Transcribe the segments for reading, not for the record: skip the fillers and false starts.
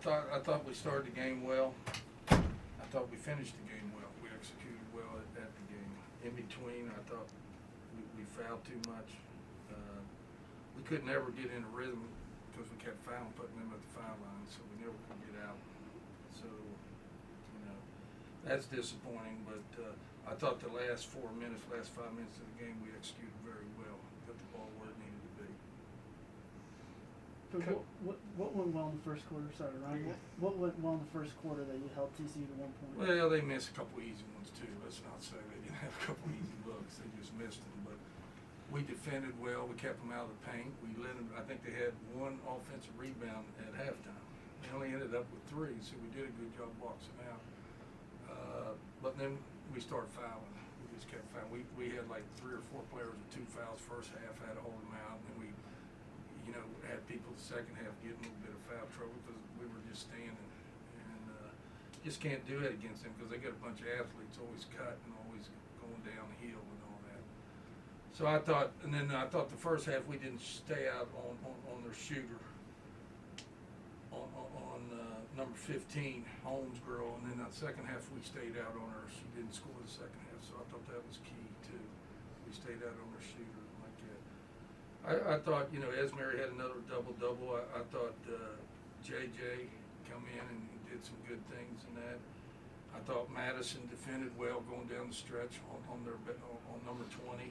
thought we started the game well. I thought we finished the game well. We executed well at the game. In between, I thought we fouled too much. We couldn't ever get in a rhythm because we kept fouling, putting them at the foul line, so we never could get out. So, that's disappointing. But I thought the last 5 minutes of the game, we executed very well. Got the ball where it needed to be. But what went well in the first quarter? Sorry, Ryan. What went well in the first quarter that you held TCU to 1 point? Well, they missed a couple easy ones too. Let's not say they didn't have a couple easy looks. They just missed them. But we defended well. We kept them out of the paint. We let them. I think they had one offensive rebound at halftime. They only ended up with 3, so we did a good job boxing out. But then we started fouling. We just kept fouling. We had like 3 or 4 players with 2 fouls first half. Had to hold them out, and then we had people the second half getting a little bit of foul trouble because we were just standing, and just can't do it against them because they got a bunch of athletes always cut and always going downhill and all that. So I thought the first half we didn't stay out on their shooter, on number 15, Holmes girl, and then the second half we stayed out on her. She didn't score the second half, so I thought that was key too. We stayed out on her shooter like that. I thought, Esmeri had another double-double. I thought JJ come in and did some good things in that. I thought Madison defended well going down the stretch on number 20.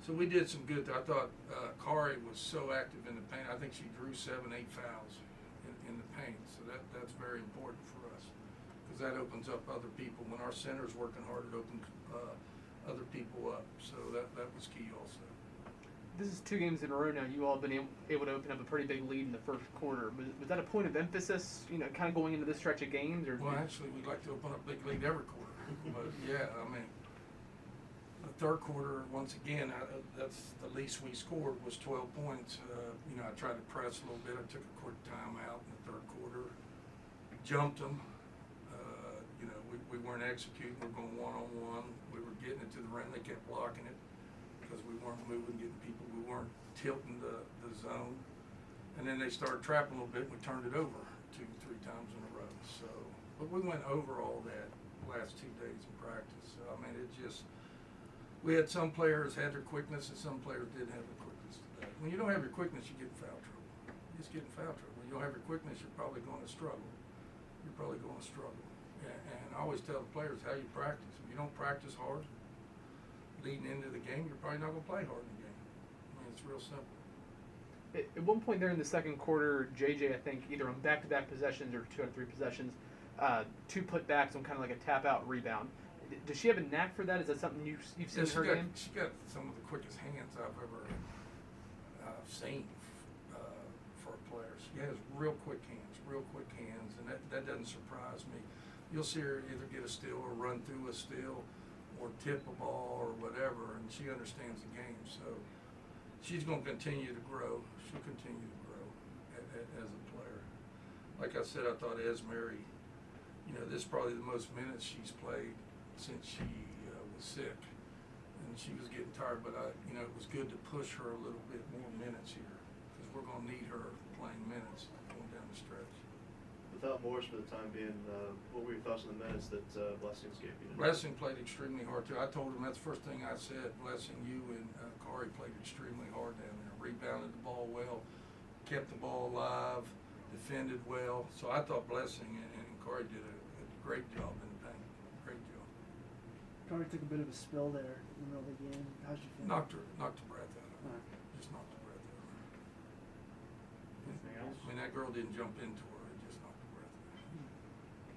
So we did some good. I thought Carey was so active in the paint. I think she drew 7, 8 fouls in the paint. So that's very important for us because that opens up other people. When our center's working hard, it opens other people up. So that was key also. This is 2 games in a row now. You all have been able to open up a pretty big lead in the first quarter. Was that a point of emphasis, kind of going into this stretch of games? Or well, actually, we'd like to open up a big lead every quarter. But, yeah, I mean, the third quarter, once again, that's the least we scored was 12 points. I tried to press a little bit. I took a quick timeout in the third quarter, jumped them. We weren't executing. We were going one-on-one. We were getting it to the rim. They kept blocking it because we weren't moving, getting people. We weren't tilting the zone. And then they started trapping a little bit, and we turned it over 2, 3 times in a row. So, but we went over all that last 2 days of practice. So, I mean, we had some players had their quickness, and some players didn't have the quickness today. When you don't have your quickness, you get in foul trouble. You just get in foul trouble. When you don't have your quickness, you're probably going to struggle. And I always tell the players how you practice. If you don't practice hard leading into the game, you're probably not going to play hard in the game. I mean, it's real simple. At one point there in the second quarter, JJ, I think, either on back-to-back possessions or 2 out of 3 possessions, 2 putbacks on kind of like a tap-out rebound. Does she have a knack for that? Is that something you've seen in her game? She got some of the quickest hands I've ever seen for a player. She has real quick hands, and that doesn't surprise me. You'll see her either get a steal or run through a steal or tip a ball or whatever, and she understands the game. So she's going to continue to grow. She'll continue to grow as a player. Like I said, I thought Esmeri, this is probably the most minutes she's played since she was sick, and she was getting tired. But it was good to push her a little bit more minutes here because we're going to need her playing minutes going down the stretch. Without Morris for the time being, what were your thoughts on the minutes that Blessings gave you? Blessing played extremely hard too. I told him that's the first thing I said. Blessing, you and Carey played extremely hard down there. Rebounded the ball well, kept the ball alive, defended well. So I thought Blessing and Carey did a great job in the paint. Great job. Carey took a bit of a spill there in the middle of the game. How'd you feel? Knocked the breath out of her. Right. Just knocked the breath out of her. Anything else? I mean, that girl didn't jump into her.